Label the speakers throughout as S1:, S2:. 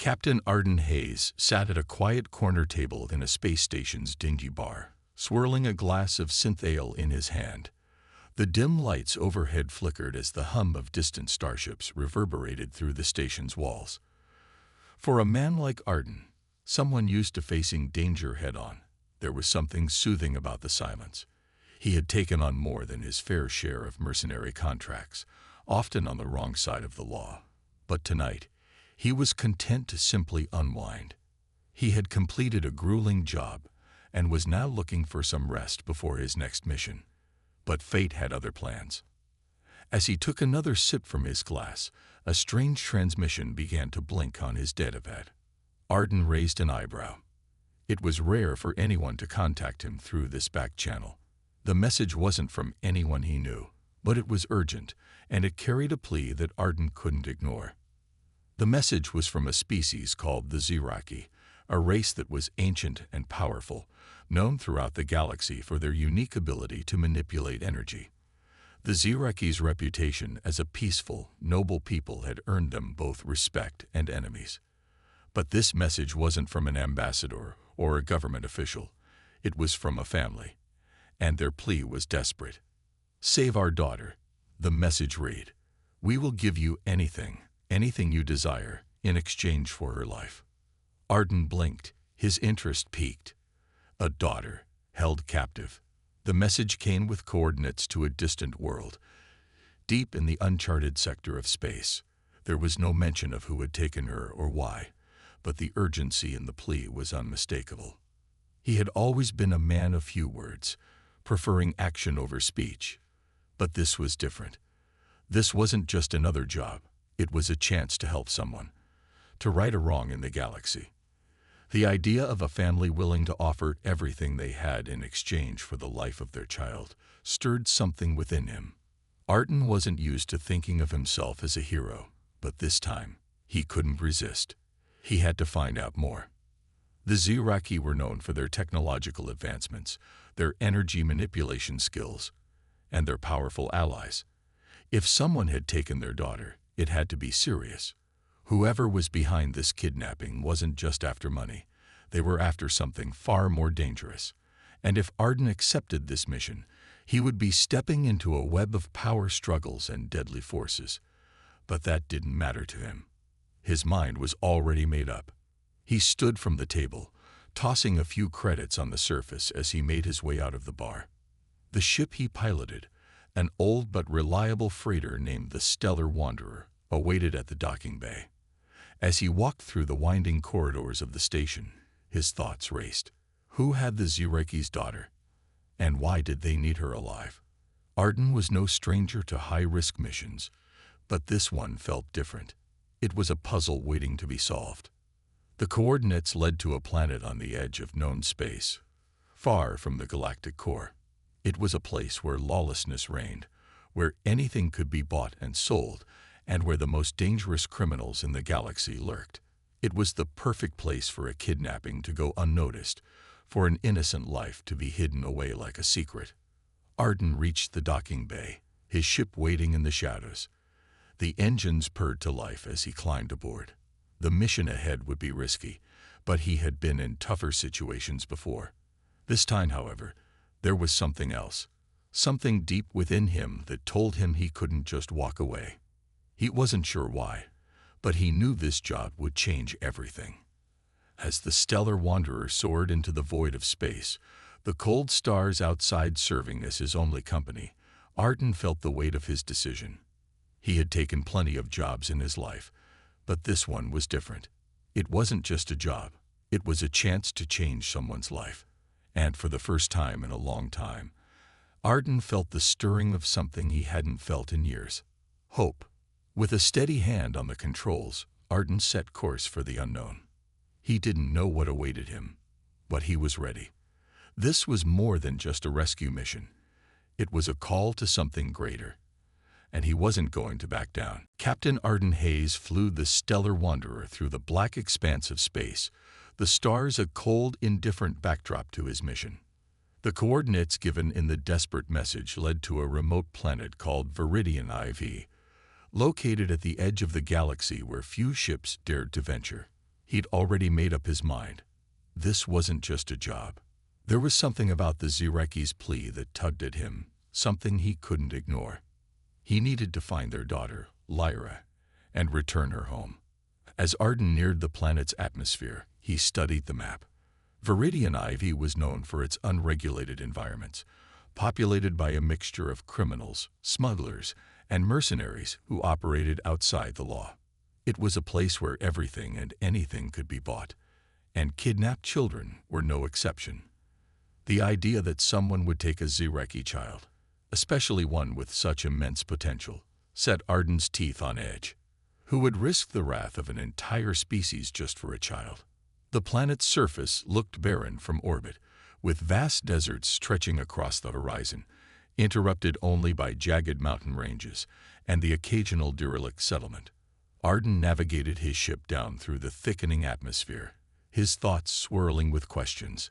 S1: Captain Arden Hayes sat at a quiet corner table in a space station's dingy bar, swirling a glass of synth ale in his hand. The dim lights overhead flickered as the hum of distant starships reverberated through the station's walls. For a man like Arden, someone used to facing danger head-on, there was something soothing about the silence. He had taken on more than his fair share of mercenary contracts, often on the wrong side of the law. But tonight, he was content to simply unwind. He had completed a grueling job and was now looking for some rest before his next mission. But fate had other plans. As he took another sip from his glass, a strange transmission began to blink on his datapad. Arden raised an eyebrow. It was rare for anyone to contact him through this back channel. The message wasn't from anyone he knew, but it was urgent, and it carried a plea that Arden couldn't ignore. The message was from a species called the Ziraki, a race that was ancient and powerful, known throughout the galaxy for their unique ability to manipulate energy. The Ziraki's reputation as a peaceful, noble people had earned them both respect and enemies. But this message wasn't from an ambassador or a government official. It was from a family. And their plea was desperate. "Save our daughter," the message read. "We will give you anything you desire, in exchange for her life." Arden blinked, his interest piqued. A daughter, held captive. The message came with coordinates to a distant world. Deep in the uncharted sector of space, there was no mention of who had taken her or why, but the urgency in the plea was unmistakable. He had always been a man of few words, preferring action over speech. But this was different. This wasn't just another job. It was a chance to help someone, to right a wrong in the galaxy. The idea of a family willing to offer everything they had in exchange for the life of their child stirred something within him. Arden wasn't used to thinking of himself as a hero, but this time, he couldn't resist. He had to find out more. The Ziraki were known for their technological advancements, their energy manipulation skills, and their powerful allies. If someone had taken their daughter, it had to be serious. Whoever was behind this kidnapping wasn't just after money. They were after something far more dangerous. And if Arden accepted this mission, he would be stepping into a web of power struggles and deadly forces. But that didn't matter to him. His mind was already made up. He stood from the table, tossing a few credits on the surface as he made his way out of the bar. The ship he piloted, an old but reliable freighter named the Stellar Wanderer, awaited at the docking bay. As he walked through the winding corridors of the station, his thoughts raced. Who had the Ziraki's daughter? And why did they need her alive? Arden was no stranger to high-risk missions, but this one felt different. It was a puzzle waiting to be solved. The coordinates led to a planet on the edge of known space, far from the galactic core. It was a place where lawlessness reigned, where anything could be bought and sold, and where the most dangerous criminals in the galaxy lurked. It was the perfect place for a kidnapping to go unnoticed, for an innocent life to be hidden away like a secret. Arden reached the docking bay, his ship waiting in the shadows. The engines purred to life as he climbed aboard. The mission ahead would be risky, but he had been in tougher situations before. This time, however, there was something else, something deep within him that told him he couldn't just walk away. He wasn't sure why, but he knew this job would change everything. As the Stellar Wanderer soared into the void of space, the cold stars outside serving as his only company, Arden felt the weight of his decision. He had taken plenty of jobs in his life, but this one was different. It wasn't just a job. It was a chance to change someone's life. And for the first time in a long time, Arden felt the stirring of something he hadn't felt in years. Hope. With a steady hand on the controls, Arden set course for the unknown. He didn't know what awaited him, but he was ready. This was more than just a rescue mission. It was a call to something greater, and he wasn't going to back down. Captain Arden Hayes flew the Stellar Wanderer through the black expanse of space, the stars a cold, indifferent backdrop to his mission. The coordinates given in the desperate message led to a remote planet called Viridian IV, located at the edge of the galaxy where few ships dared to venture. He'd already made up his mind. This wasn't just a job. There was something about the Ziraki's plea that tugged at him, something he couldn't ignore. He needed to find their daughter, Lyra, and return her home. As Arden neared the planet's atmosphere, he studied the map. Viridian Ivy was known for its unregulated environments, populated by a mixture of criminals, smugglers, and mercenaries who operated outside the law. It was a place where everything and anything could be bought, and kidnapped children were no exception. The idea that someone would take a Ziraki child, especially one with such immense potential, set Arden's teeth on edge. Who would risk the wrath of an entire species just for a child? The planet's surface looked barren from orbit, with vast deserts stretching across the horizon, interrupted only by jagged mountain ranges and the occasional derelict settlement. Arden navigated his ship down through the thickening atmosphere, his thoughts swirling with questions.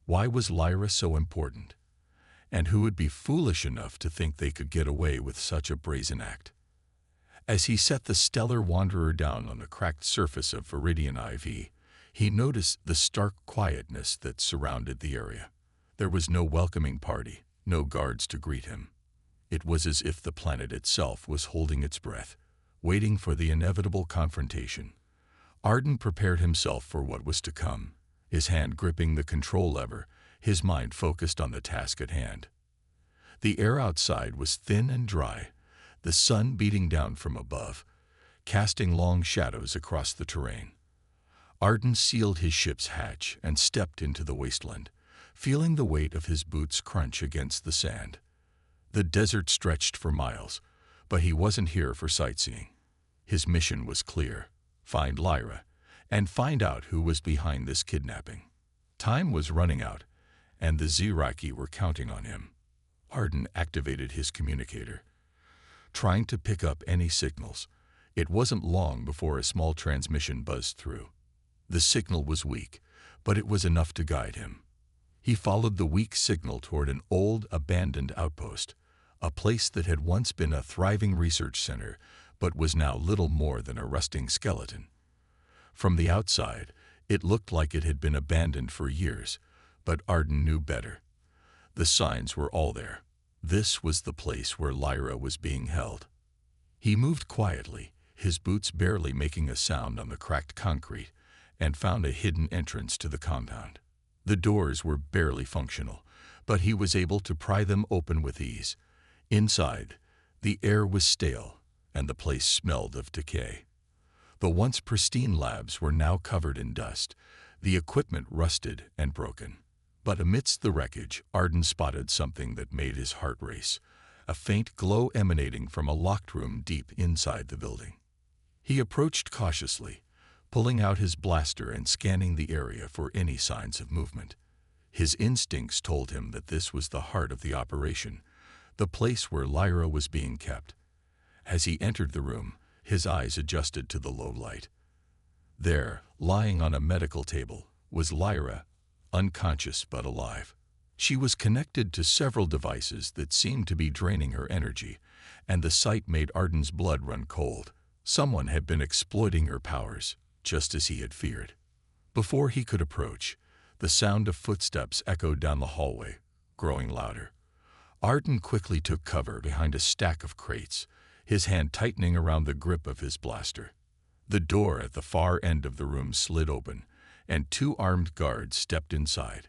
S1: Why was Lyra so important? And who would be foolish enough to think they could get away with such a brazen act? As he set the stellar wanderer down on the cracked surface of Viridian IV, he noticed the stark quietness that surrounded the area. There was no welcoming party, no guards to greet him. It was as if the planet itself was holding its breath, waiting for the inevitable confrontation. Arden prepared himself for what was to come, his hand gripping the control lever, his mind focused on the task at hand. The air outside was thin and dry, the sun beating down from above, casting long shadows across the terrain. Arden sealed his ship's hatch and stepped into the wasteland, feeling the weight of his boots crunch against the sand. The desert stretched for miles, but he wasn't here for sightseeing. His mission was clear: find Lyra, and find out who was behind this kidnapping. Time was running out, and the Ziraki were counting on him. Arden activated his communicator, trying to pick up any signals. It wasn't long before a small transmission buzzed through. The signal was weak, but it was enough to guide him. He followed the weak signal toward an old, abandoned outpost, a place that had once been a thriving research center, but was now little more than a rusting skeleton. From the outside, it looked like it had been abandoned for years, but Arden knew better. The signs were all there. This was the place where Lyra was being held. He moved quietly, his boots barely making a sound on the cracked concrete, and found a hidden entrance to the compound. The doors were barely functional, but he was able to pry them open with ease. Inside, the air was stale, and the place smelled of decay. The once pristine labs were now covered in dust, the equipment rusted and broken. But amidst the wreckage, Arden spotted something that made his heart race, a faint glow emanating from a locked room deep inside the building. He approached cautiously, pulling out his blaster and scanning the area for any signs of movement. His instincts told him that this was the heart of the operation, the place where Lyra was being kept. As he entered the room, his eyes adjusted to the low light. There, lying on a medical table, was Lyra, unconscious but alive. She was connected to several devices that seemed to be draining her energy, and the sight made Arden's blood run cold. Someone had been exploiting her powers, just as he had feared. Before he could approach, the sound of footsteps echoed down the hallway, growing louder. Arden quickly took cover behind a stack of crates, his hand tightening around the grip of his blaster. The door at the far end of the room slid open, and two armed guards stepped inside.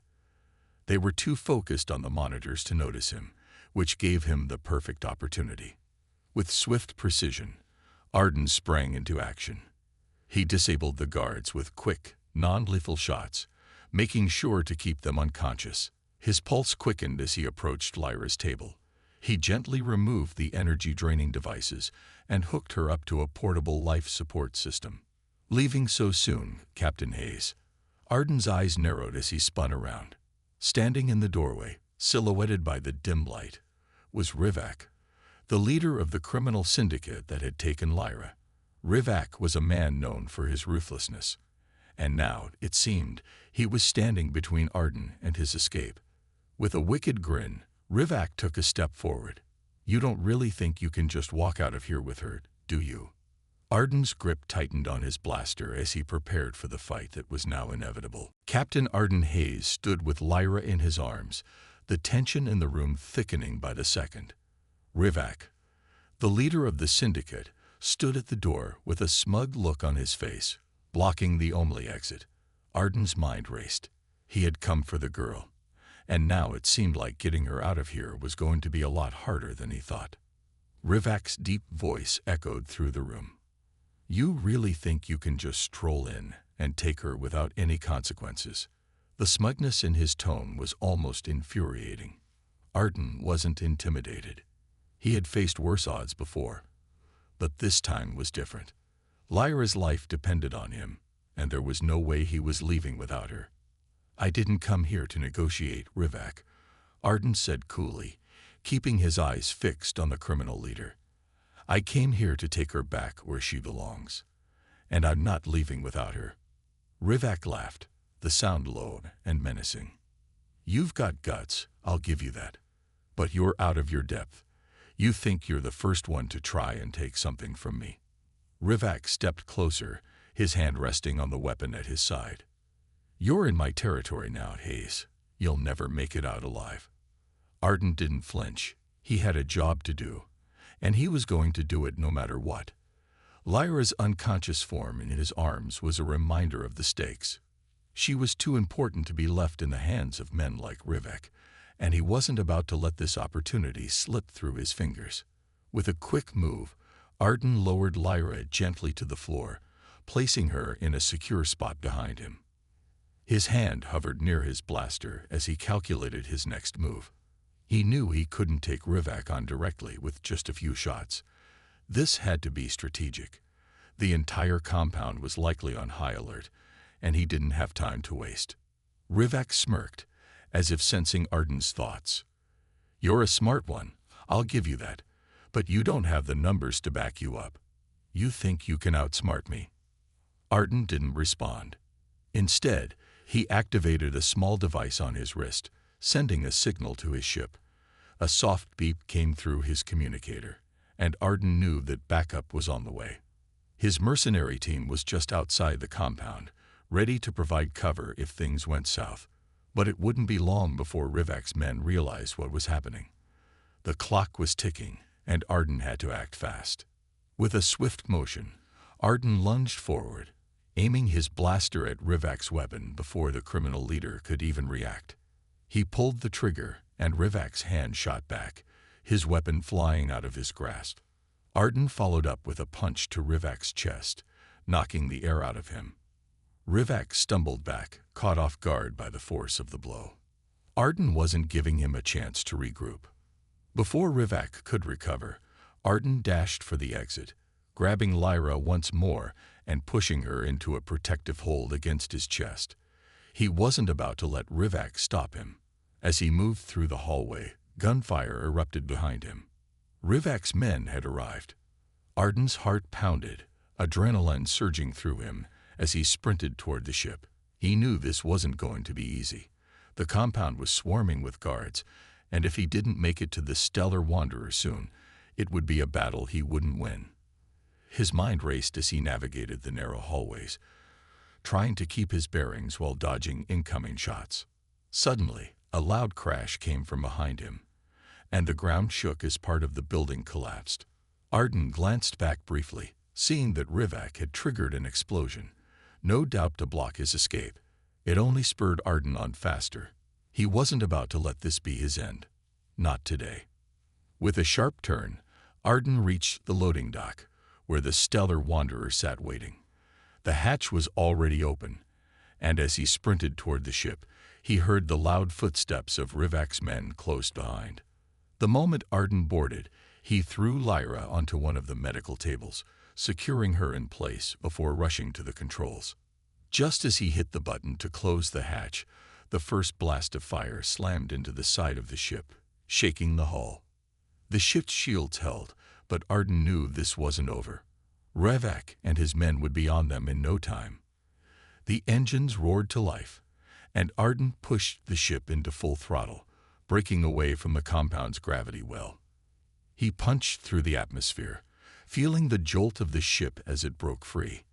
S1: They were too focused on the monitors to notice him, which gave him the perfect opportunity. With swift precision, Arden sprang into action. He disabled the guards with quick, non-lethal shots, making sure to keep them unconscious. His pulse quickened as he approached Lyra's table. He gently removed the energy-draining devices and hooked her up to a portable life support system. Leaving so soon, Captain Hayes? Arden's eyes narrowed as he spun around. Standing in the doorway, silhouetted by the dim light, was Rivak, the leader of the criminal syndicate that had taken Lyra. Rivak was a man known for his ruthlessness, and now, it seemed, he was standing between Arden and his escape. With a wicked grin, Rivak took a step forward. "You don't really think you can just walk out of here with her, do you?" Arden's grip tightened on his blaster as he prepared for the fight that was now inevitable. Captain Arden Hayes stood with Lyra in his arms, the tension in the room thickening by the second. Rivak, the leader of the syndicate, stood at the door with a smug look on his face, blocking the only exit. Arden's mind raced. He had come for the girl, and now it seemed like getting her out of here was going to be a lot harder than he thought. Rivak's deep voice echoed through the room. "You really think you can just stroll in and take her without any consequences?" The smugness in his tone was almost infuriating. Arden wasn't intimidated. He had faced worse odds before, but this time was different. Lyra's life depended on him, and there was no way he was leaving without her. "I didn't come here to negotiate, Rivak," Arden said coolly, keeping his eyes fixed on the criminal leader. "I came here to take her back where she belongs, and I'm not leaving without her." Rivak laughed, the sound low and menacing. "You've got guts, I'll give you that. But you're out of your depth. You think you're the first one to try and take something from me." Rivak stepped closer, his hand resting on the weapon at his side. "You're in my territory now, Hayes. You'll never make it out alive." Arden didn't flinch. He had a job to do, and he was going to do it no matter what. Lyra's unconscious form in his arms was a reminder of the stakes. She was too important to be left in the hands of men like Rivak, and he wasn't about to let this opportunity slip through his fingers. With a quick move, Arden lowered Lyra gently to the floor, placing her in a secure spot behind him. His hand hovered near his blaster as he calculated his next move. He knew he couldn't take Rivak on directly with just a few shots. This had to be strategic. The entire compound was likely on high alert, and he didn't have time to waste. Rivak smirked, as if sensing Arden's thoughts. "You're a smart one, I'll give you that, but you don't have the numbers to back you up. You think you can outsmart me?" Arden didn't respond. Instead, he activated a small device on his wrist, sending a signal to his ship. A soft beep came through his communicator, and Arden knew that backup was on the way. His mercenary team was just outside the compound, ready to provide cover if things went south. But it wouldn't be long before Rivak's men realized what was happening. The clock was ticking, and Arden had to act fast. With a swift motion, Arden lunged forward, aiming his blaster at Rivak's weapon before the criminal leader could even react. He pulled the trigger, and Rivak's hand shot back, his weapon flying out of his grasp. Arden followed up with a punch to Rivak's chest, knocking the air out of him. Rivak stumbled back, caught off guard by the force of the blow. Arden wasn't giving him a chance to regroup. Before Rivak could recover, Arden dashed for the exit, grabbing Lyra once more and pushing her into a protective hold against his chest. He wasn't about to let Rivak stop him. As he moved through the hallway, gunfire erupted behind him. Rivak's men had arrived. Arden's heart pounded, adrenaline surging through him as he sprinted toward the ship. He knew this wasn't going to be easy. The compound was swarming with guards, and if he didn't make it to the Stellar Wanderer soon, it would be a battle he wouldn't win. His mind raced as he navigated the narrow hallways, trying to keep his bearings while dodging incoming shots. Suddenly, a loud crash came from behind him, and the ground shook as part of the building collapsed. Arden glanced back briefly, seeing that Rivak had triggered an explosion, no doubt to block his escape. It only spurred Arden on faster. He wasn't about to let this be his end. Not today. With a sharp turn, Arden reached the loading dock, where the Stellar Wanderer sat waiting. The hatch was already open, and as he sprinted toward the ship, he heard the loud footsteps of Rivak's men close behind. The moment Arden boarded, he threw Lyra onto one of the medical tables, securing her in place before rushing to the controls. Just as he hit the button to close the hatch, the first blast of fire slammed into the side of the ship, shaking the hull. The ship's shields held, but Arden knew this wasn't over. Rivak and his men would be on them in no time. The engines roared to life, and Arden pushed the ship into full throttle, breaking away from the compound's gravity well. He punched through the atmosphere, feeling the jolt of the ship as it broke free.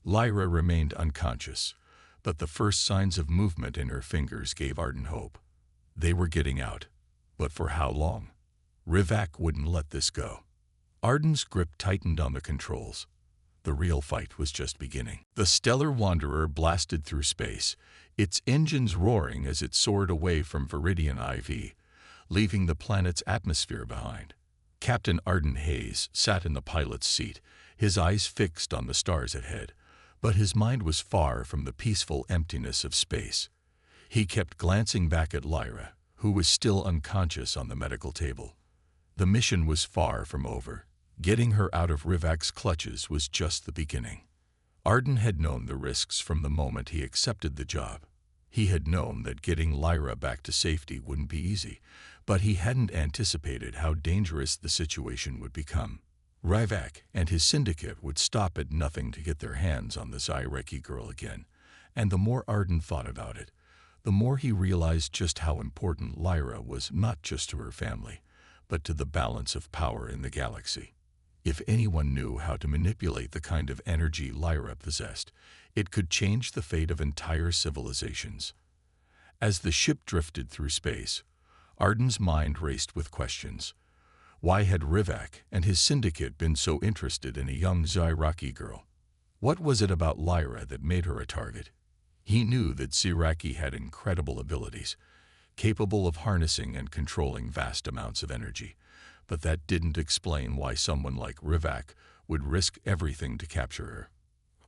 S1: Lyra remained unconscious, but the first signs of movement in her fingers gave Arden hope. They were getting out. But for how long? Rivak wouldn't let this go. Arden's grip tightened on the controls. The real fight was just beginning. The Stellar Wanderer blasted through space, its engines roaring as it soared away from Viridian IV, leaving the planet's atmosphere behind. Captain Arden Hayes sat in the pilot's seat, his eyes fixed on the stars ahead, but his mind was far from the peaceful emptiness of space. He kept glancing back at Lyra, who was still unconscious on the medical table. The mission was far from over. Getting her out of Rivak's clutches was just the beginning. Arden had known the risks from the moment he accepted the job. He had known that getting Lyra back to safety wouldn't be easy, but he hadn't anticipated how dangerous the situation would become. Rivak and his syndicate would stop at nothing to get their hands on the Zyreki girl again, and the more Arden thought about it, the more he realized just how important Lyra was not just to her family, but to the balance of power in the galaxy. If anyone knew how to manipulate the kind of energy Lyra possessed, it could change the fate of entire civilizations. As the ship drifted through space, Arden's mind raced with questions. Why had Rivak and his syndicate been so interested in a young Zyreki girl? What was it about Lyra that made her a target? He knew that Zyreki had incredible abilities, capable of harnessing and controlling vast amounts of energy, but that didn't explain why someone like Rivak would risk everything to capture her.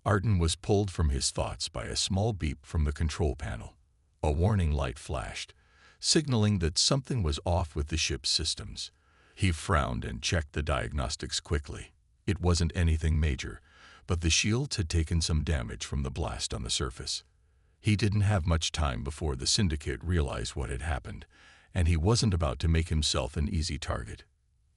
S1: Arden was pulled from his thoughts by a small beep from the control panel. A warning light flashed, signaling that something was off with the ship's systems. He frowned and checked the diagnostics quickly. It wasn't anything major, but the shields had taken some damage from the blast on the surface. He didn't have much time before the syndicate realized what had happened, and he wasn't about to make himself an easy target.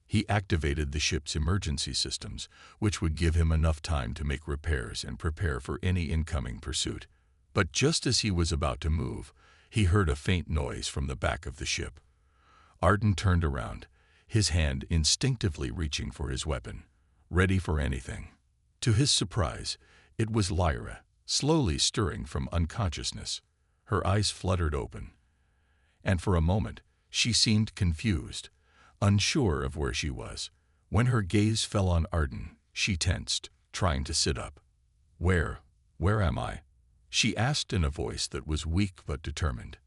S1: He activated the ship's emergency systems, which would give him enough time to make repairs and prepare for any incoming pursuit. But just as he was about to move, he heard a faint noise from the back of the ship. Arden turned around, his hand instinctively reaching for his weapon, ready for anything. To his surprise, it was Lyra, slowly stirring from unconsciousness. Her eyes fluttered open, and for a moment she seemed confused, unsure of where she was. When her gaze fell on Arden, she tensed, trying to sit up. Where am I?" she asked in a voice that was weak but determined.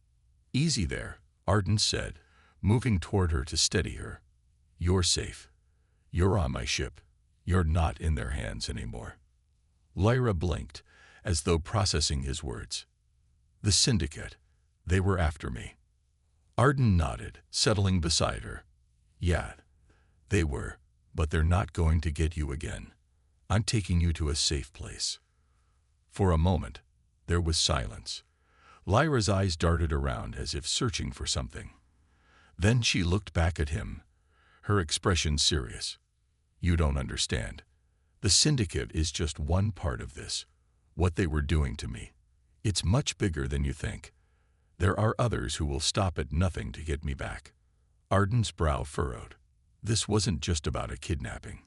S1: "Easy there," Arden said, moving toward her to steady her. "You're safe. You're on my ship. You're not in their hands anymore." Lyra blinked, as though processing his words. "The syndicate. They were after me." Arden nodded, settling beside her. "Yeah, they were, but they're not going to get you again. I'm taking you to a safe place." For a moment, there was silence. Lyra's eyes darted around as if searching for something. Then she looked back at him, her expression serious. "You don't understand. The syndicate is just one part of this. What they were doing to me. It's much bigger than you think. There are others who will stop at nothing to get me back." Arden's brow furrowed. This wasn't just about a kidnapping.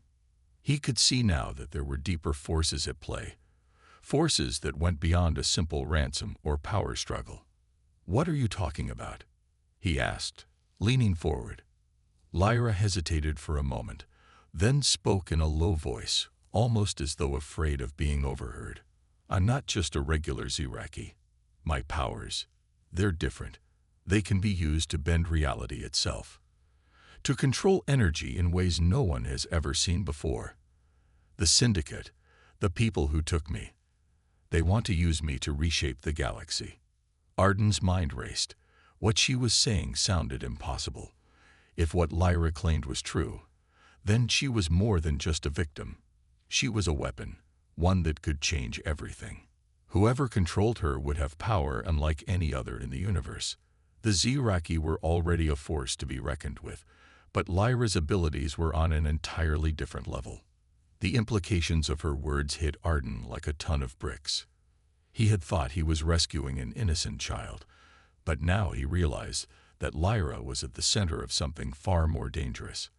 S1: He could see now that there were deeper forces at play, forces that went beyond a simple ransom or power struggle. "What are you talking about?" he asked, leaning forward. Lyra hesitated for a moment, then spoke in a low voice, almost as though afraid of being overheard. "I'm not just a regular Zyreki. My powers, they're different. They can be used to bend reality itself, to control energy in ways no one has ever seen before. The syndicate, the people who took me, they want to use me to reshape the galaxy." Arden's mind raced. What she was saying sounded impossible. If what Lyra claimed was true, then she was more than just a victim. She was a weapon, one that could change everything. Whoever controlled her would have power unlike any other in the universe. The Zyreki were already a force to be reckoned with, but Lyra's abilities were on an entirely different level. The implications of her words hit Arden like a ton of bricks. He had thought he was rescuing an innocent child, but now he realized that Lyra was at the center of something far more dangerous.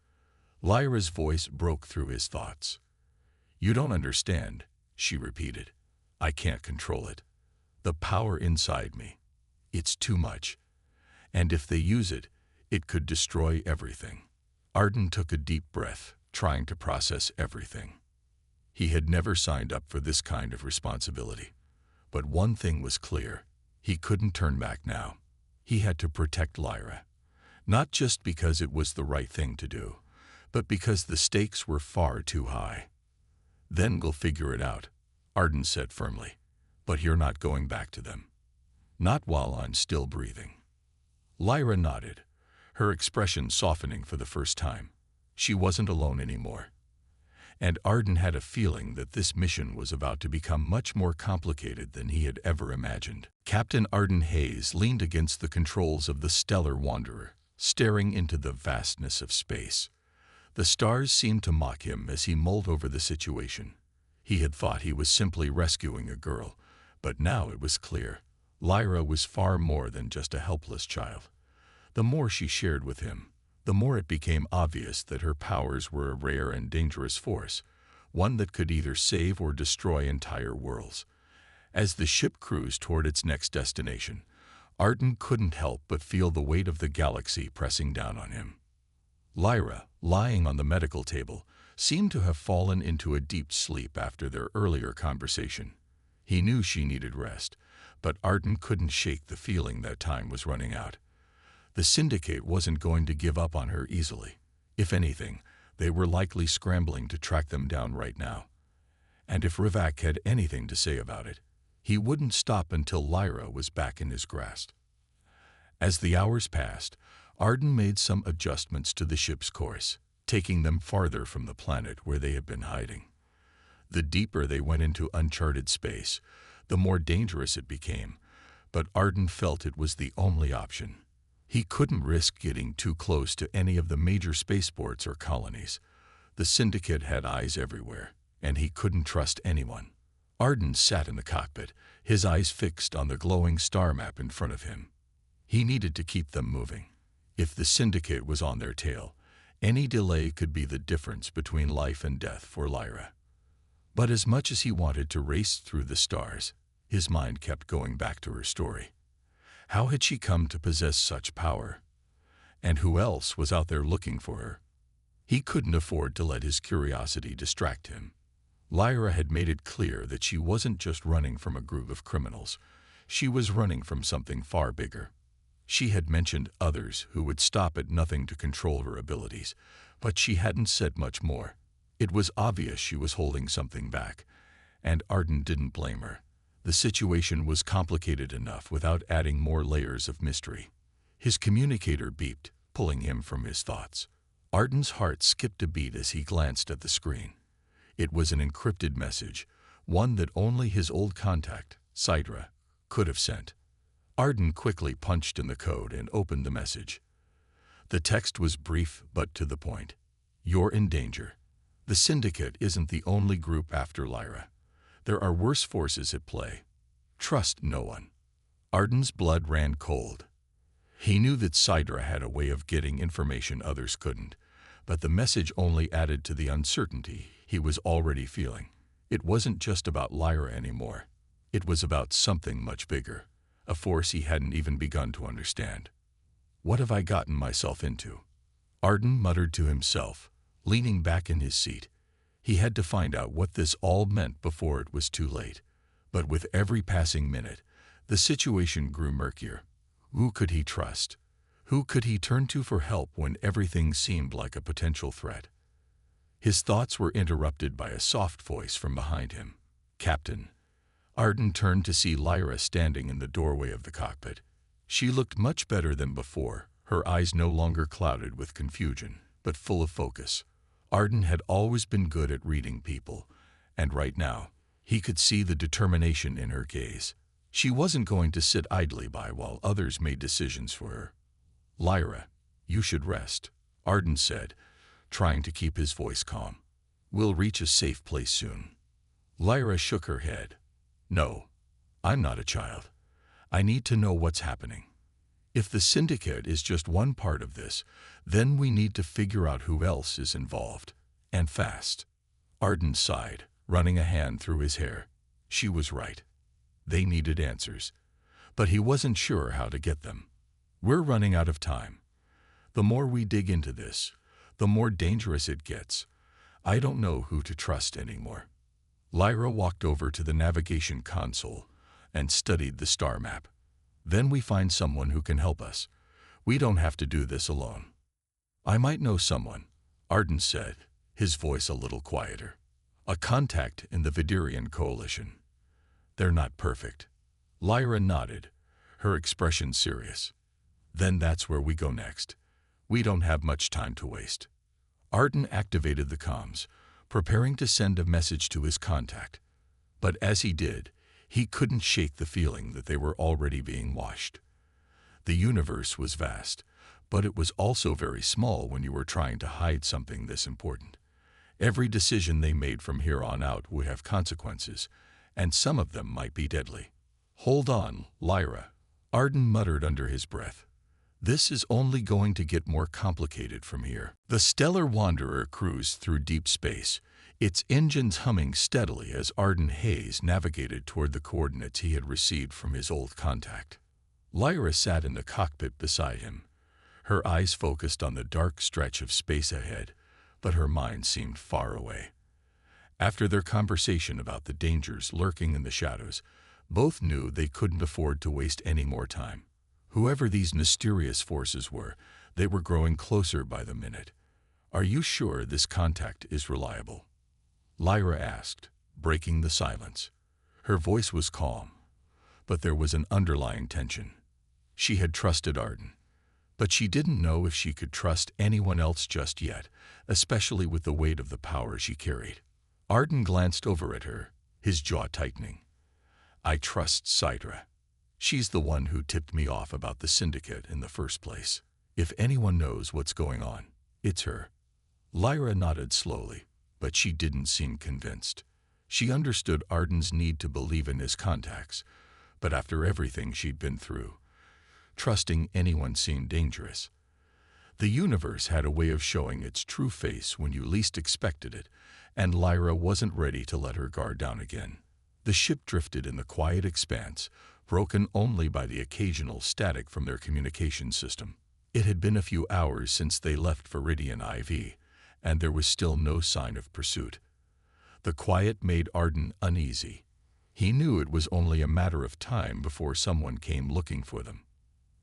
S1: Lyra's voice broke through his thoughts. "You don't understand," she repeated. "I can't control it. The power inside me. It's too much. And if they use it, it could destroy everything." Arden took a deep breath, trying to process everything. He had never signed up for this kind of responsibility. But one thing was clear. He couldn't turn back now. He had to protect Lyra. Not just because it was the right thing to do, but because the stakes were far too high. "Then we'll figure it out," Arden said firmly. "But you're not going back to them. Not while I'm still breathing." Lyra nodded, her expression softening for the first time. She wasn't alone anymore. And Arden had a feeling that this mission was about to become much more complicated than he had ever imagined. Captain Arden Hayes leaned against the controls of the Stellar Wanderer, staring into the vastness of space. The stars seemed to mock him as he mulled over the situation. He had thought he was simply rescuing a girl, but now it was clear. Lyra was far more than just a helpless child. The more she shared with him, the more it became obvious that her powers were a rare and dangerous force, one that could either save or destroy entire worlds. As the ship cruised toward its next destination, Arden couldn't help but feel the weight of the galaxy pressing down on him. Lyra, lying on the medical table, seemed to have fallen into a deep sleep after their earlier conversation. He knew she needed rest, but Arden couldn't shake the feeling that time was running out. The Syndicate wasn't going to give up on her easily. If anything, they were likely scrambling to track them down right now. And if Rivak had anything to say about it, he wouldn't stop until Lyra was back in his grasp. As the hours passed, Arden made some adjustments to the ship's course, taking them farther from the planet where they had been hiding. The deeper they went into uncharted space, the more dangerous it became, but Arden felt it was the only option. He couldn't risk getting too close to any of the major spaceports or colonies. The Syndicate had eyes everywhere, and he couldn't trust anyone. Arden sat in the cockpit, his eyes fixed on the glowing star map in front of him. He needed to keep them moving. If the Syndicate was on their tail, any delay could be the difference between life and death for Lyra. But as much as he wanted to race through the stars, his mind kept going back to her story. How had she come to possess such power? And who else was out there looking for her? He couldn't afford to let his curiosity distract him. Lyra had made it clear that she wasn't just running from a group of criminals. She was running from something far bigger. She had mentioned others who would stop at nothing to control her abilities, but she hadn't said much more. It was obvious she was holding something back, and Arden didn't blame her. The situation was complicated enough without adding more layers of mystery. His communicator beeped, pulling him from his thoughts. Arden's heart skipped a beat as he glanced at the screen. It was an encrypted message, one that only his old contact, Sidra, could have sent. Arden quickly punched in the code and opened the message. The text was brief but to the point. "You're in danger. The Syndicate isn't the only group after Lyra. There are worse forces at play. Trust no one." Arden's blood ran cold. He knew that Sidra had a way of getting information others couldn't, but the message only added to the uncertainty he was already feeling. It wasn't just about Lyra anymore. It was about something much bigger, a force he hadn't even begun to understand. "What have I gotten myself into?" Arden muttered to himself, leaning back in his seat. He had to find out what this all meant before it was too late. But with every passing minute, the situation grew murkier. Who could he trust? Who could he turn to for help when everything seemed like a potential threat? His thoughts were interrupted by a soft voice from behind him. "Captain." Arden turned to see Lyra standing in the doorway of the cockpit. She looked much better than before, her eyes no longer clouded with confusion, but full of focus. Arden had always been good at reading people, and right now, he could see the determination in her gaze. She wasn't going to sit idly by while others made decisions for her. "Lyra, you should rest," Arden said, trying to keep his voice calm. "We'll reach a safe place soon." Lyra shook her head. "No, I'm not a child. I need to know what's happening. If the Syndicate is just one part of this, then we need to figure out who else is involved. And fast." Arden sighed, running a hand through his hair. She was right. They needed answers, but he wasn't sure how to get them. We're running out of time. The more we dig into this, the more dangerous it gets. I don't know who to trust anymore. Lyra walked over to the navigation console and studied the star map. Then we find someone who can help us. We don't have to do this alone. I might know someone, Arden said, his voice a little quieter. A contact in the Vidirian coalition. They're not perfect. Lyra nodded, her expression serious. Then that's where we go next. We don't have much time to waste. Arden activated the comms, preparing to send a message to his contact. But as he did, he couldn't shake the feeling that they were already being watched. The universe was vast, but it was also very small when you were trying to hide something this important. Every decision they made from here on out would have consequences, and some of them might be deadly. Hold on, Lyra, Arden muttered under his breath. This is only going to get more complicated from here. The Stellar Wanderer cruised through deep space, its engines humming steadily as Arden Hayes navigated toward the coordinates he had received from his old contact. Lyra sat in the cockpit beside him, her eyes focused on the dark stretch of space ahead, but her mind seemed far away. After their conversation about the dangers lurking in the shadows, both knew they couldn't afford to waste any more time. Whoever these mysterious forces were, they were growing closer by the minute. Are you sure this contact is reliable? Lyra asked, breaking the silence. Her voice was calm, but there was an underlying tension. She had trusted Arden, but she didn't know if she could trust anyone else just yet, especially with the weight of the power she carried. Arden glanced over at her, his jaw tightening. I trust Sidra. She's the one who tipped me off about the syndicate in the first place. If anyone knows what's going on, it's her. Lyra nodded slowly, but she didn't seem convinced. She understood Arden's need to believe in his contacts, but after everything she'd been through, trusting anyone seemed dangerous. The universe had a way of showing its true face when you least expected it, and Lyra wasn't ready to let her guard down again. The ship drifted in the quiet expanse, broken only by the occasional static from their communication system. It had been a few hours since they left Viridian IV, and there was still no sign of pursuit. The quiet made Arden uneasy. He knew it was only a matter of time before someone came looking for them.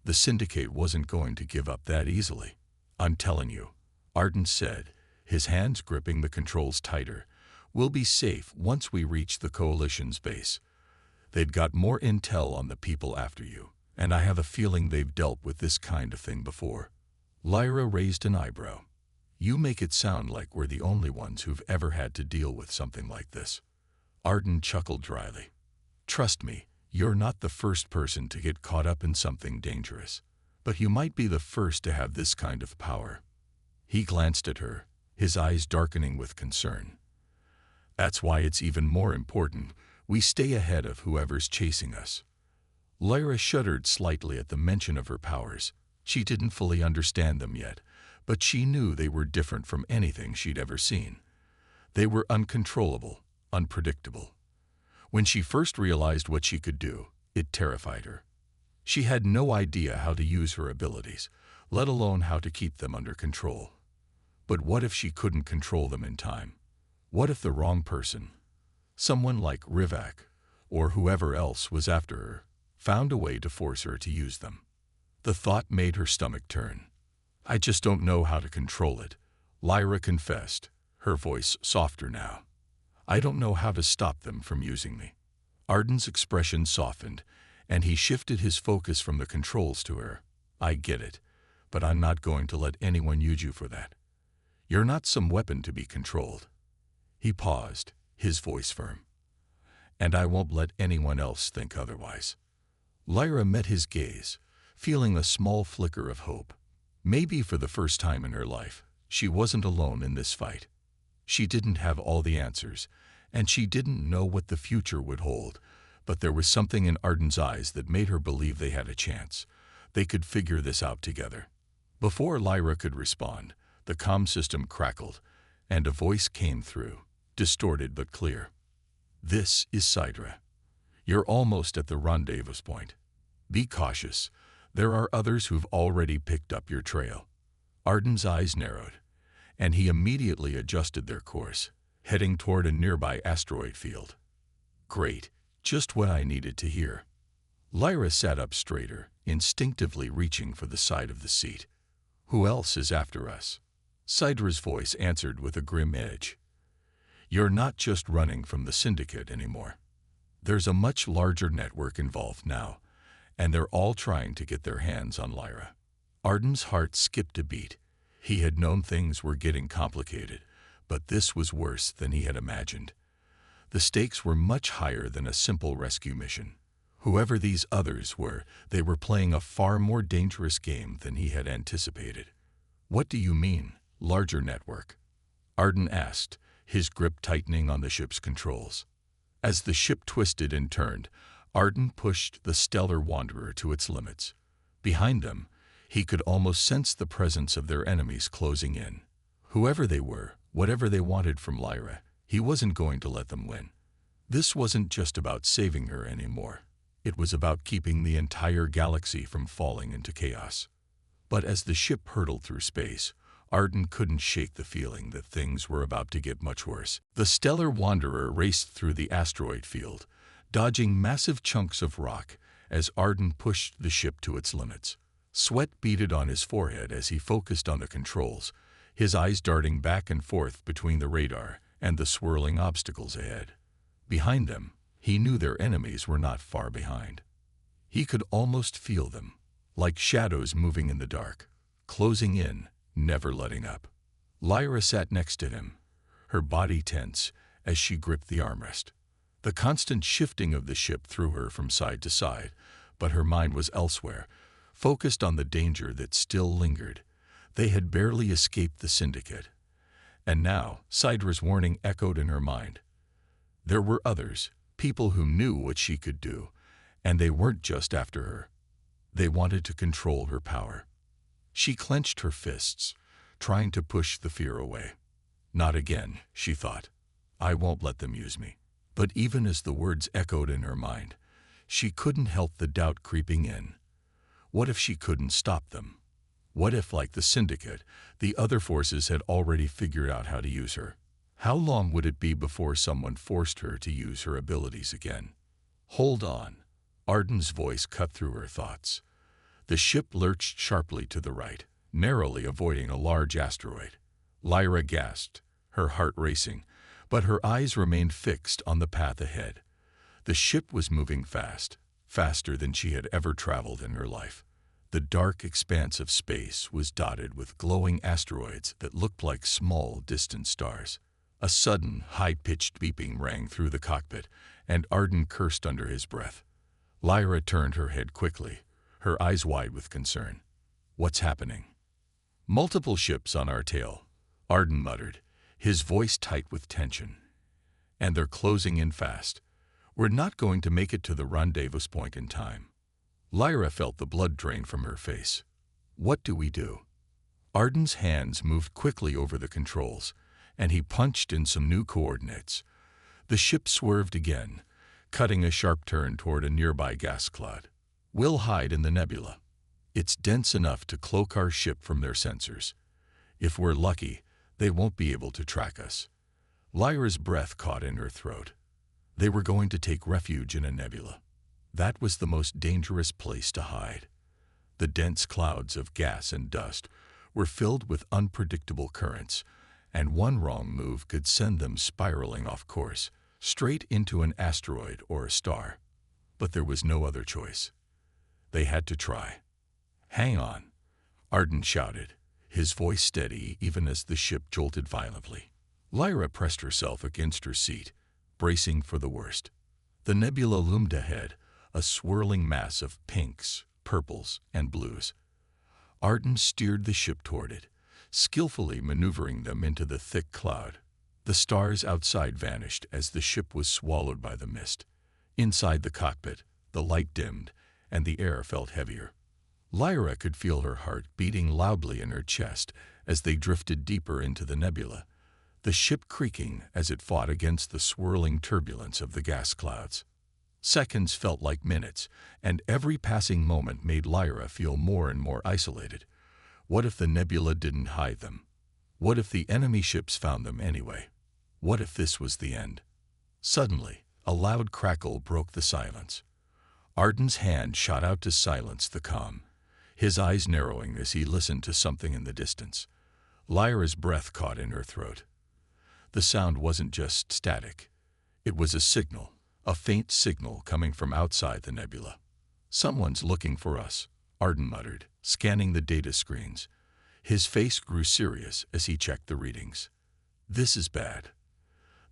S1: The syndicate wasn't going to give up that easily. I'm telling you, Arden said, his hands gripping the controls tighter. We'll be safe once we reach the Coalition's base. They've got more intel on the people after you, and I have a feeling they've dealt with this kind of thing before. Lyra raised an eyebrow. You make it sound like we're the only ones who've ever had to deal with something like this. Arden chuckled dryly. Trust me, you're not the first person to get caught up in something dangerous, but you might be the first to have this kind of power. He glanced at her, his eyes darkening with concern. That's why it's even more important we stay ahead of whoever's chasing us. Lyra shuddered slightly at the mention of her powers. She didn't fully understand them yet, but she knew they were different from anything she'd ever seen. They were uncontrollable, unpredictable. When she first realized what she could do, it terrified her. She had no idea how to use her abilities, let alone how to keep them under control. But what if she couldn't control them in time? What if the wrong person, someone like Rivak, or whoever else was after her, found a way to force her to use them? The thought made her stomach turn. I just don't know how to control it, Lyra confessed, her voice softer now. I don't know how to stop them from using me. Arden's expression softened, and he shifted his focus from the controls to her. I get it, but I'm not going to let anyone use you for that. You're not some weapon to be controlled. He paused, his voice firm. And I won't let anyone else think otherwise. Lyra met his gaze, feeling a small flicker of hope. Maybe for the first time in her life, she wasn't alone in this fight. She didn't have all the answers, and she didn't know what the future would hold, but there was something in Arden's eyes that made her believe they had a chance. They could figure this out together. Before Lyra could respond, the comm system crackled, and a voice came through. distorted but clear. "This is Sidra. You're almost at the rendezvous point. Be cautious. There are others who've already picked up your trail." Arden's eyes narrowed, and he immediately adjusted their course, heading toward a nearby asteroid field. "Great, just what I needed to hear." Lyra sat up straighter, instinctively reaching for the side of the seat. "Who else is after us?" Sidra's voice answered with a grim edge. "You're not just running from the Syndicate anymore. There's a much larger network involved now, and they're all trying to get their hands on Lyra." Arden's heart skipped a beat. He had known things were getting complicated, but this was worse than he had imagined. The stakes were much higher than a simple rescue mission. Whoever these others were, they were playing a far more dangerous game than he had anticipated. "What do you mean, larger network?" Arden asked, his grip tightening on the ship's controls. As the ship twisted and turned, Arden pushed the Stellar Wanderer to its limits. Behind them, he could almost sense the presence of their enemies closing in. Whoever they were, whatever they wanted from Lyra, he wasn't going to let them win. This wasn't just about saving her anymore. It was about keeping the entire galaxy from falling into chaos. But as the ship hurtled through space, Arden couldn't shake the feeling that things were about to get much worse. The Stellar Wanderer raced through the asteroid field, dodging massive chunks of rock as Arden pushed the ship to its limits. Sweat beaded on his forehead as he focused on the controls, his eyes darting back and forth between the radar and the swirling obstacles ahead. Behind them, he knew their enemies were not far behind. He could almost feel them, like shadows moving in the dark, closing in, never letting up. Lyra sat next to him, her body tense as she gripped the armrest. The constant shifting of the ship threw her from side to side, but her mind was elsewhere, focused on the danger that still lingered. They had barely escaped the Syndicate. And now, Sidra's warning echoed in her mind. There were others, people who knew what she could do, and they weren't just after her. They wanted to control her power. She clenched her fists, trying to push the fear away. "Not again," she thought. "I won't let them use me." But even as the words echoed in her mind, she couldn't help the doubt creeping in. What if she couldn't stop them? What if, like the Syndicate, the other forces had already figured out how to use her? How long would it be before someone forced her to use her abilities again? "Hold on." Arden's voice cut through her thoughts. The ship lurched sharply to the right, narrowly avoiding a large asteroid. Lyra gasped, her heart racing, but her eyes remained fixed on the path ahead. The ship was moving fast, faster than she had ever traveled in her life. The dark expanse of space was dotted with glowing asteroids that looked like small, distant stars. A sudden, high-pitched beeping rang through the cockpit, and Arden cursed under his breath. Lyra turned her head quickly, her eyes wide with concern. "What's happening?" "Multiple ships on our tail," Arden muttered, his voice tight with tension. "And they're closing in fast. We're not going to make it to the rendezvous point in time." Lyra felt the blood drain from her face. "What do we do?" Arden's hands moved quickly over the controls, and he punched in some new coordinates. The ship swerved again, cutting a sharp turn toward a nearby gas cloud. "We'll hide in the nebula. It's dense enough to cloak our ship from their sensors. If we're lucky, they won't be able to track us." Lyra's breath caught in her throat. They were going to take refuge in a nebula. That was the most dangerous place to hide. The dense clouds of gas and dust were filled with unpredictable currents, and one wrong move could send them spiraling off course, straight into an asteroid or a star. But there was no other choice. They had to try. "Hang on," Arden shouted, his voice steady even as the ship jolted violently. Lyra pressed herself against her seat, bracing for the worst. The nebula loomed ahead, a swirling mass of pinks, purples, and blues. Arden steered the ship toward it, skillfully maneuvering them into the thick cloud. The stars outside vanished as the ship was swallowed by the mist. Inside the cockpit, the light dimmed, and the air felt heavier. Lyra could feel her heart beating loudly in her chest as they drifted deeper into the nebula. the ship creaking as it fought against the swirling turbulence of the gas clouds. Seconds felt like minutes, and every passing moment made Lyra feel more and more isolated. What if the nebula didn't hide them? What if the enemy ships found them anyway? What if this was the end? Suddenly, a loud crackle broke the silence. Arden's hand shot out to silence the calm, his eyes narrowing as he listened to something in the distance. Lyra's breath caught in her throat. The sound wasn't just static. It was a signal, a faint signal coming from outside the nebula. "Someone's looking for us," Arden muttered, scanning the data screens. His face grew serious as he checked the readings. "This is bad.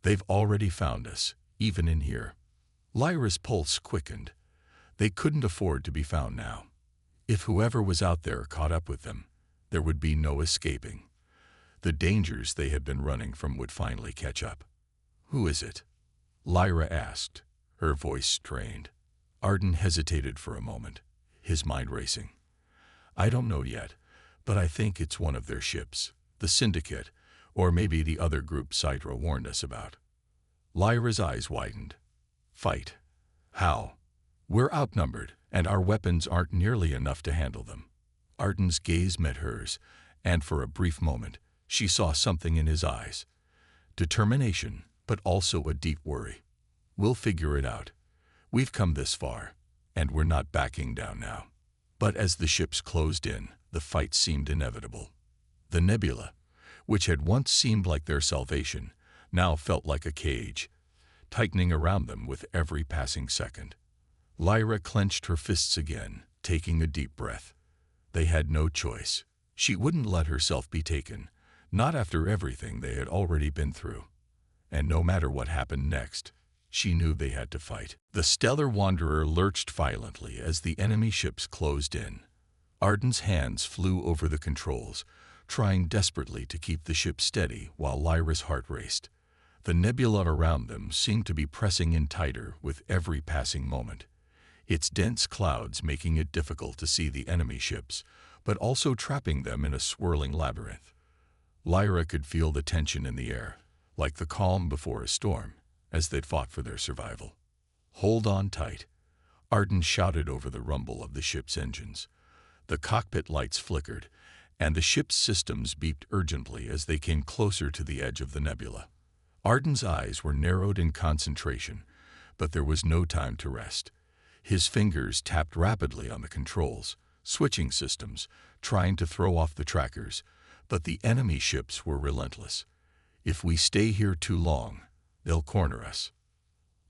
S1: They've already found us, even in here." Lyra's pulse quickened. They couldn't afford to be found now. If whoever was out there caught up with them, there would be no escaping. The dangers they had been running from would finally catch up. "Who is it?" Lyra asked, her voice strained. Arden hesitated for a moment, his mind racing. "I don't know yet, but I think it's one of their ships, the Syndicate, or maybe the other group Sidra warned us about." Lyra's eyes widened. "Fight? How? We're outnumbered, and our weapons aren't nearly enough to handle them." Arden's gaze met hers, and for a brief moment, she saw something in his eyes. Determination, but also a deep worry. "We'll figure it out. We've come this far, and we're not backing down now." But as the ships closed in, the fight seemed inevitable. The nebula, which had once seemed like their salvation, now felt like a cage, tightening around them with every passing second. Lyra clenched her fists again, taking a deep breath. They had no choice. She wouldn't let herself be taken, not after everything they had already been through. And no matter what happened next, she knew they had to fight. The Stellar Wanderer lurched violently as the enemy ships closed in. Arden's hands flew over the controls, trying desperately to keep the ship steady while Lyra's heart raced. The nebula around them seemed to be pressing in tighter with every passing moment, its dense clouds making it difficult to see the enemy ships, but also trapping them in a swirling labyrinth. Lyra could feel the tension in the air, like the calm before a storm, as they'd fought for their survival. "Hold on tight," Arden shouted over the rumble of the ship's engines. The cockpit lights flickered, and the ship's systems beeped urgently as they came closer to the edge of the nebula. Arden's eyes were narrowed in concentration, but there was no time to rest. His fingers tapped rapidly on the controls, switching systems, trying to throw off the trackers, but the enemy ships were relentless. "If we stay here too long, they'll corner us."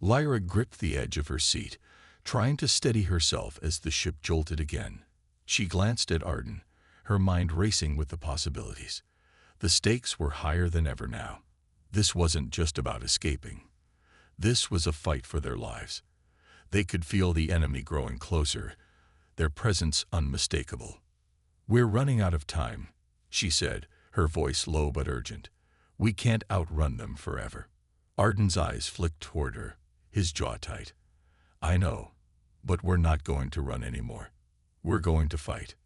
S1: Lyra gripped the edge of her seat, trying to steady herself as the ship jolted again. She glanced at Arden, her mind racing with the possibilities. The stakes were higher than ever now. This wasn't just about escaping. This was a fight for their lives. They could feel the enemy growing closer, their presence unmistakable. "We're running out of time," she said, her voice low but urgent. "We can't outrun them forever." Arden's eyes flicked toward her, his jaw tight. "I know, but we're not going to run anymore. We're going to fight."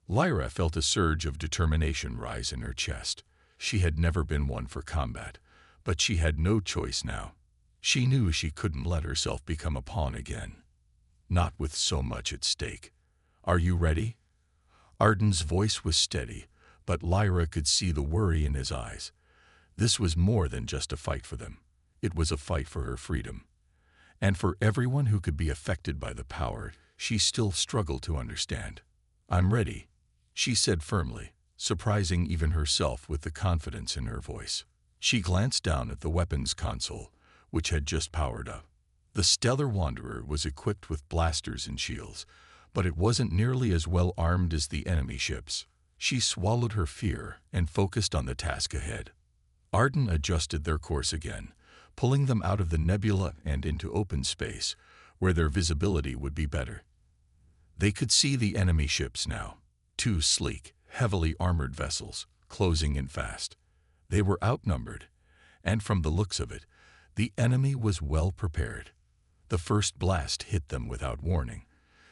S1: Lyra felt a surge of determination rise in her chest. She had never been one for combat, but she had no choice now. She knew she couldn't let herself become a pawn again. Not with so much at stake. "Are you ready?" Arden's voice was steady, but Lyra could see the worry in his eyes. This was more than just a fight for them. It was a fight for her freedom. And for everyone who could be affected by the power she still struggled to understand. "I'm ready," she said firmly, surprising even herself with the confidence in her voice. She glanced down at the weapons console, which had just powered up. The Stellar Wanderer was equipped with blasters and shields, but it wasn't nearly as well armed as the enemy ships. She swallowed her fear and focused on the task ahead. Arden adjusted their course again, pulling them out of the nebula and into open space, where their visibility would be better. They could see the enemy ships now, two sleek, heavily armored vessels, closing in fast. They were outnumbered, and from the looks of it, the enemy was well prepared. The first blast hit them without warning,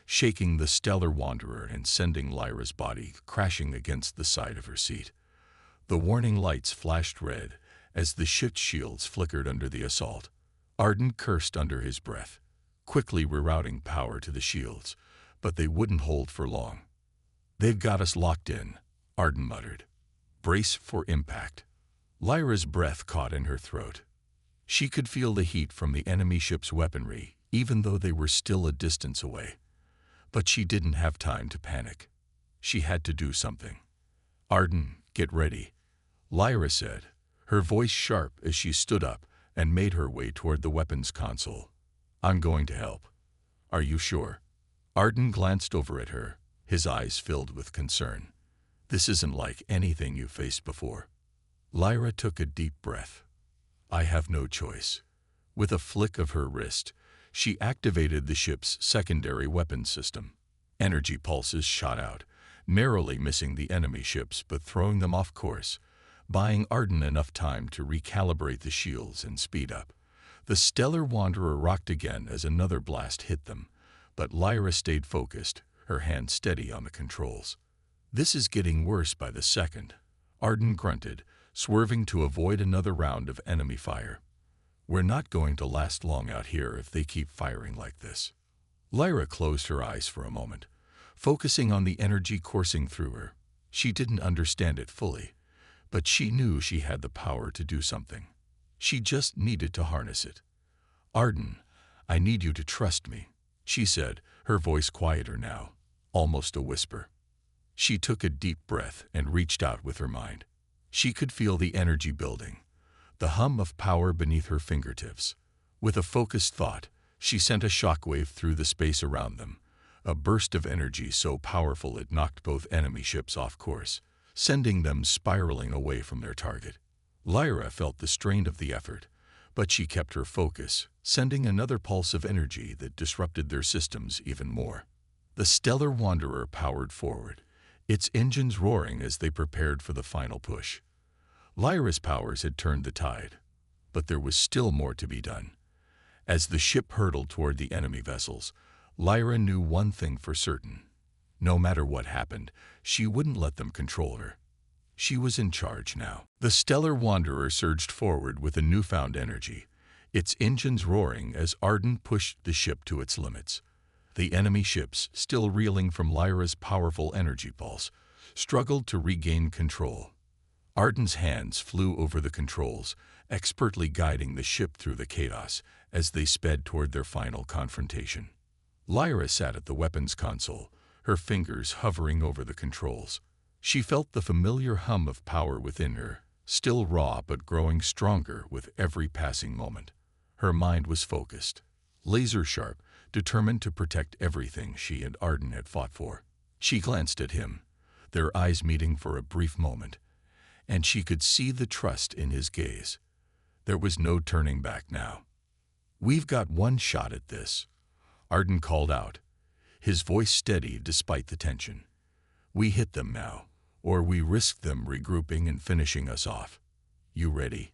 S1: shaking the Stellar Wanderer and sending Lyra's body crashing against the side of her seat. The warning lights flashed red, as the ship's shields flickered under the assault. Arden cursed under his breath, quickly rerouting power to the shields, but they wouldn't hold for long. "They've got us locked in," Arden muttered. "Brace for impact." Lyra's breath caught in her throat. She could feel the heat from the enemy ship's weaponry, even though they were still a distance away. But she didn't have time to panic. She had to do something. "Arden, get ready," Lyra said, her voice sharp as she stood up and made her way toward the weapons console. "I'm going to help." "Are you sure?" Arden glanced over at her, his eyes filled with concern. "This isn't like anything you've faced before." Lyra took a deep breath. "I have no choice." With a flick of her wrist, she activated the ship's secondary weapons system. Energy pulses shot out, narrowly missing the enemy ships but throwing them off course, buying Arden enough time to recalibrate the shields and speed up. The Stellar Wanderer rocked again as another blast hit them, but Lyra stayed focused, her hand steady on the controls. "This is getting worse by the second," Arden grunted, swerving to avoid another round of enemy fire. "We're not going to last long out here if they keep firing like this." Lyra closed her eyes for a moment, focusing on the energy coursing through her. She didn't understand it fully, but she knew she had the power to do something. She just needed to harness it. "Arden, I need you to trust me," she said, her voice quieter now, almost a whisper. She took a deep breath and reached out with her mind. She could feel the energy building, the hum of power beneath her fingertips. With a focused thought, she sent a shockwave through the space around them, a burst of energy so powerful it knocked both enemy ships off course, sending them spiraling away from their target. Lyra felt the strain of the effort, but she kept her focus, sending another pulse of energy that disrupted their systems even more. The Stellar Wanderer powered forward, its engines roaring as they prepared for the final push. Lyra's powers had turned the tide, but there was still more to be done. As the ship hurtled toward the enemy vessels, Lyra knew one thing for certain. No matter what happened, she wouldn't let them control her. She was in charge now. The Stellar Wanderer surged forward with a newfound energy, its engines roaring as Arden pushed the ship to its limits. The enemy ships, still reeling from Lyra's powerful energy pulse, struggled to regain control. Arden's hands flew over the controls, expertly guiding the ship through the chaos as they sped toward their final confrontation. Lyra sat at the weapons console, her fingers hovering over the controls. She felt the familiar hum of power within her, still raw but growing stronger with every passing moment. Her mind was focused, laser-sharp, determined to protect everything she and Arden had fought for. She glanced at him, their eyes meeting for a brief moment, and she could see the trust in his gaze. There was no turning back now. "We've got one shot at this," Arden called out, his voice steady despite the tension. "We hit them now, or we risk them regrouping and finishing us off. You ready?"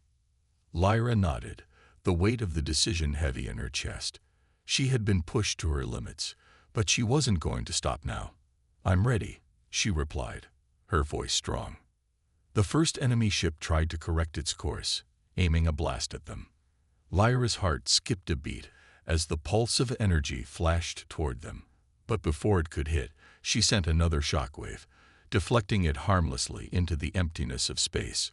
S1: Lyra nodded, the weight of the decision heavy in her chest. She had been pushed to her limits, but she wasn't going to stop now. "I'm ready," she replied, her voice strong. The first enemy ship tried to correct its course, aiming a blast at them. Lyra's heart skipped a beat as the pulse of energy flashed toward them. But before it could hit, she sent another shockwave, deflecting it harmlessly into the emptiness of space.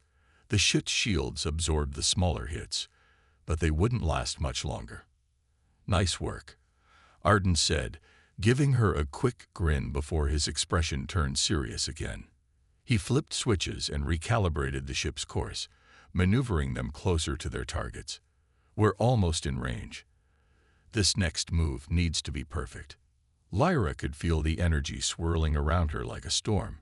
S1: The ship's shields absorbed the smaller hits, but they wouldn't last much longer. "Nice work," Arden said, giving her a quick grin before his expression turned serious again. He flipped switches and recalibrated the ship's course, maneuvering them closer to their targets. "We're almost in range. This next move needs to be perfect." Lyra could feel the energy swirling around her like a storm,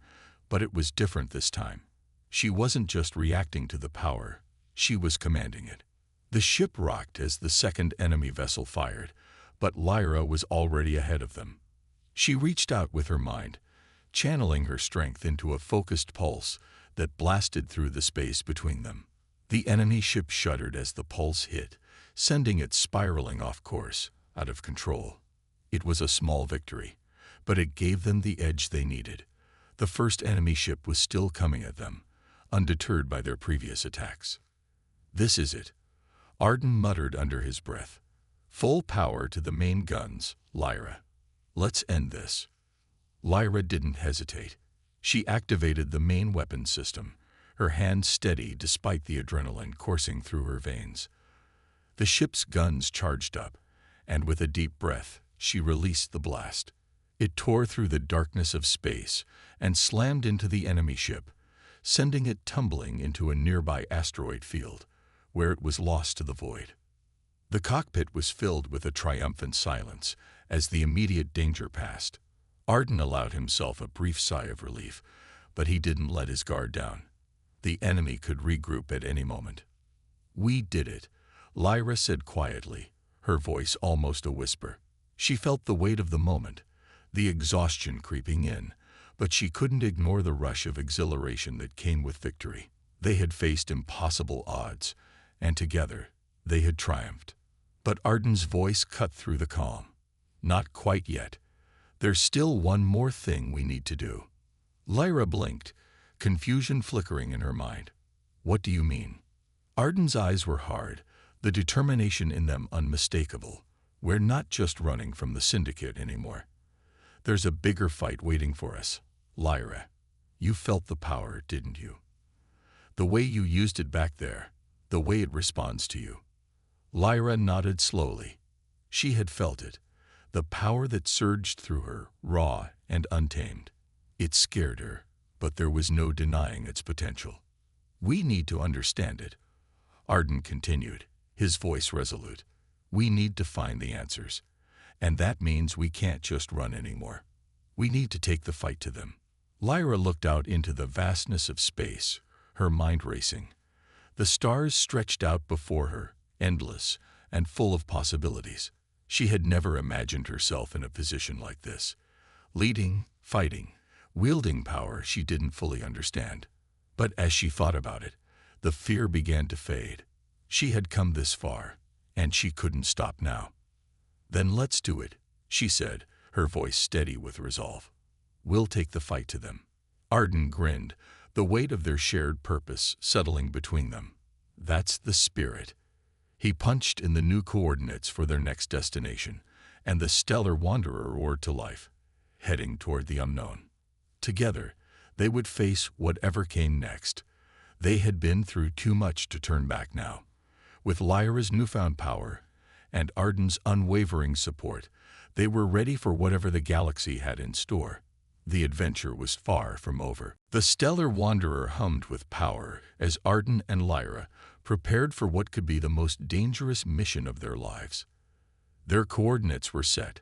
S1: but it was different this time. She wasn't just reacting to the power, she was commanding it. The ship rocked as the second enemy vessel fired, but Lyra was already ahead of them. She reached out with her mind, channeling her strength into a focused pulse that blasted through the space between them. The enemy ship shuddered as the pulse hit, sending it spiraling off course, out of control. It was a small victory, but it gave them the edge they needed. The first enemy ship was still coming at them, undeterred by their previous attacks. "This is it," Arden muttered under his breath. "Full power to the main guns, Lyra. Let's end this." Lyra didn't hesitate. She activated the main weapon system, her hand steady despite the adrenaline coursing through her veins. The ship's guns charged up, and with a deep breath, she released the blast. It tore through the darkness of space and slammed into the enemy ship, sending it tumbling into a nearby asteroid field, where it was lost to the void. The cockpit was filled with a triumphant silence as the immediate danger passed. Arden allowed himself a brief sigh of relief, but he didn't let his guard down. The enemy could regroup at any moment. "We did it," Lyra said quietly, her voice almost a whisper. She felt the weight of the moment, the exhaustion creeping in, but she couldn't ignore the rush of exhilaration that came with victory. They had faced impossible odds, and together they had triumphed. But Arden's voice cut through the calm. "Not quite yet. There's still one more thing we need to do." Lyra blinked, confusion flickering in her mind. "What do you mean?" Arden's eyes were hard, the determination in them unmistakable. "We're not just running from the Syndicate anymore. There's a bigger fight waiting for us, Lyra. You felt the power, didn't you? The way you used it back there, the way it responds to you." Lyra nodded slowly. She had felt it, the power that surged through her, raw and untamed. It scared her, but there was no denying its potential. "We need to understand it," Arden continued, his voice resolute. "We need to find the answers, and that means we can't just run anymore. We need to take the fight to them." Lyra looked out into the vastness of space, her mind racing. The stars stretched out before her, endless and full of possibilities. She had never imagined herself in a position like this, leading, fighting, wielding power she didn't fully understand. But as she thought about it, the fear began to fade. She had come this far, and she couldn't stop now. "Then let's do it," she said, her voice steady with resolve. "We'll take the fight to them." Arden grinned, the weight of their shared purpose settling between them. "That's the spirit." He punched in the new coordinates for their next destination, and the stellar wanderer roared to life, heading toward the unknown. Together, they would face whatever came next. They had been through too much to turn back now. With Lyra's newfound power and Arden's unwavering support, they were ready for whatever the galaxy had in store. The adventure was far from over. The stellar wanderer hummed with power as Arden and Lyra prepared for what could be the most dangerous mission of their lives. Their coordinates were set,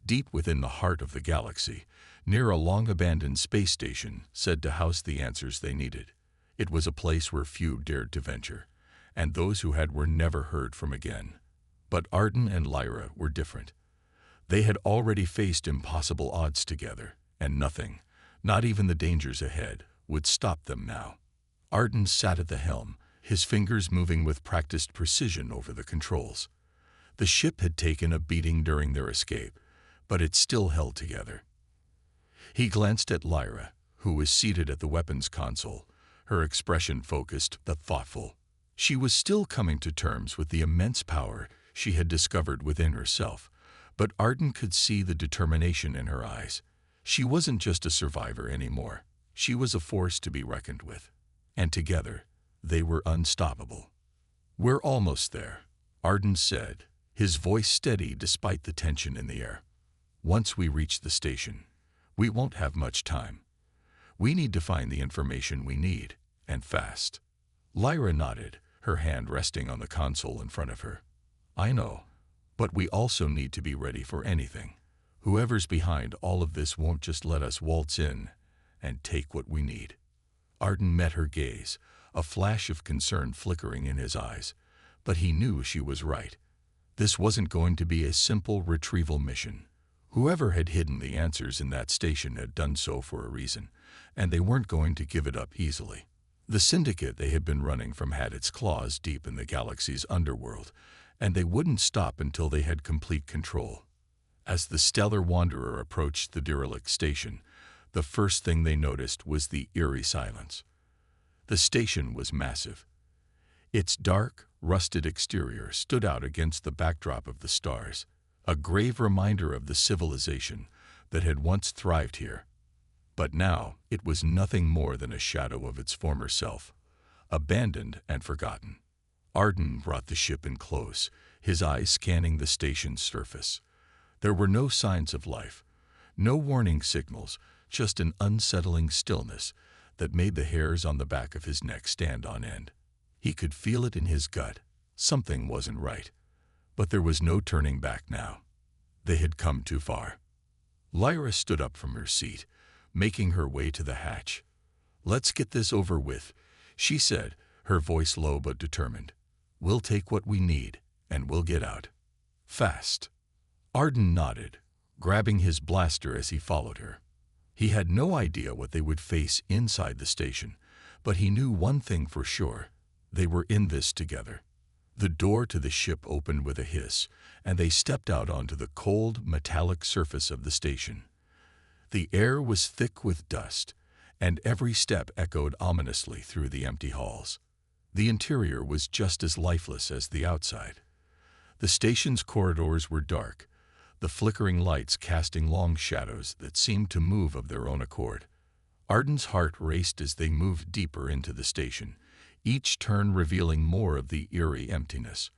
S1: deep within the heart of the galaxy, near a long-abandoned space station said to house the answers they needed. It was a place where few dared to venture, and those who had were never heard from again. But Arden and Lyra were different. They had already faced impossible odds together, and nothing, not even the dangers ahead, would stop them now. Arden sat at the helm, his fingers moving with practiced precision over the controls. The ship had taken a beating during their escape, but it still held together. He glanced at Lyra, who was seated at the weapons console, her expression focused but thoughtful. She was still coming to terms with the immense power she had discovered within herself, but Arden could see the determination in her eyes. She wasn't just a survivor anymore. She was a force to be reckoned with. And together, they were unstoppable. "We're almost there," Arden said, his voice steady despite the tension in the air. "Once we reach the station, we won't have much time. We need to find the information we need, and fast." Lyra nodded, her hand resting on the console in front of her. "I know, but we also need to be ready for anything. Whoever's behind all of this won't just let us waltz in and take what we need." Arden met her gaze, a flash of concern flickering in his eyes, but he knew she was right. This wasn't going to be a simple retrieval mission. Whoever had hidden the answers in that station had done so for a reason, and they weren't going to give it up easily. The Syndicate they had been running from had its claws deep in the galaxy's underworld, and they wouldn't stop until they had complete control. As the stellar wanderer approached the derelict station, the first thing they noticed was the eerie silence. The station was massive. Its dark, rusted exterior stood out against the backdrop of the stars, a grave reminder of the civilization that had once thrived here. But now it was nothing more than a shadow of its former self, abandoned and forgotten. Arden brought the ship in close, his eyes scanning the station's surface. There were no signs of life, no warning signals, just an unsettling stillness that made the hairs on the back of his neck stand on end. He could feel it in his gut. Something wasn't right. But there was no turning back now. They had come too far. Lyra stood up from her seat, making her way to the hatch. "Let's get this over with," she said, her voice low but determined. "We'll take what we need, and we'll get out. Fast." Arden nodded, grabbing his blaster as he followed her. He had no idea what they would face inside the station, but he knew one thing for sure: they were in this together. The door to the ship opened with a hiss, and they stepped out onto the cold, metallic surface of the station. The air was thick with dust, and every step echoed ominously through the empty halls. The interior was just as lifeless as the outside. The station's corridors were dark, the flickering lights casting long shadows that seemed to move of their own accord. Arden's heart raced as they moved deeper into the station, each turn revealing more of the eerie emptiness.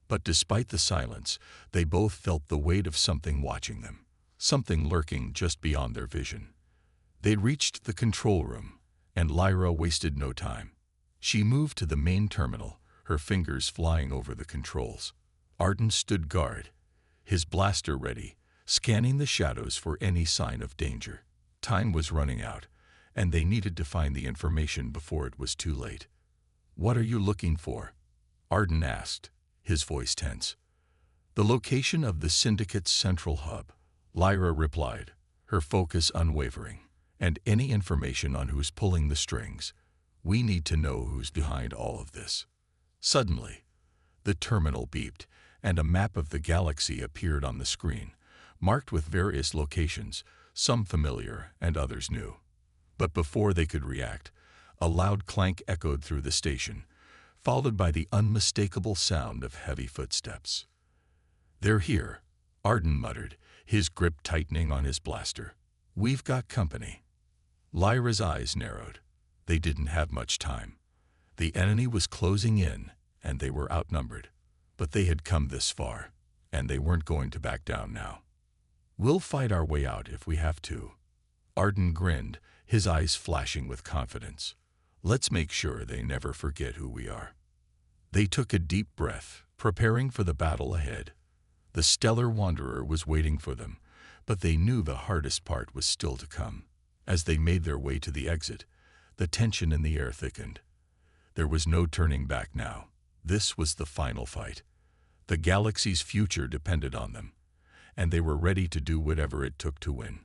S1: But despite the silence, they both felt the weight of something watching them, something lurking just beyond their vision. They reached the control room, and Lyra wasted no time. She moved to the main terminal, her fingers flying over the controls. Arden stood guard, his blaster ready, scanning the shadows for any sign of danger. Time was running out, and they needed to find the information before it was too late. "What are you looking for?" Arden asked, his voice tense. "The location of the Syndicate's central hub," Lyra replied, her focus unwavering. "And any information on who's pulling the strings. We need to know who's behind all of this." Suddenly, the terminal beeped, and a map of the galaxy appeared on the screen, marked with various locations, some familiar and others new. But before they could react, a loud clank echoed through the station, followed by the unmistakable sound of heavy footsteps. "They're here," Arden muttered, his grip tightening on his blaster. "We've got company." Lyra's eyes narrowed. They didn't have much time. The enemy was closing in, and they were outnumbered. But they had come this far, and they weren't going to back down now. "We'll fight our way out if we have to." Arden grinned, his eyes flashing with confidence. "Let's make sure they never forget who we are." They took a deep breath, preparing for the battle ahead. The stellar wanderer was waiting for them, but they knew the hardest part was still to come. As they made their way to the exit, the tension in the air thickened. There was no turning back now. This was the final fight. The galaxy's future depended on them, and they were ready to do whatever it took to win.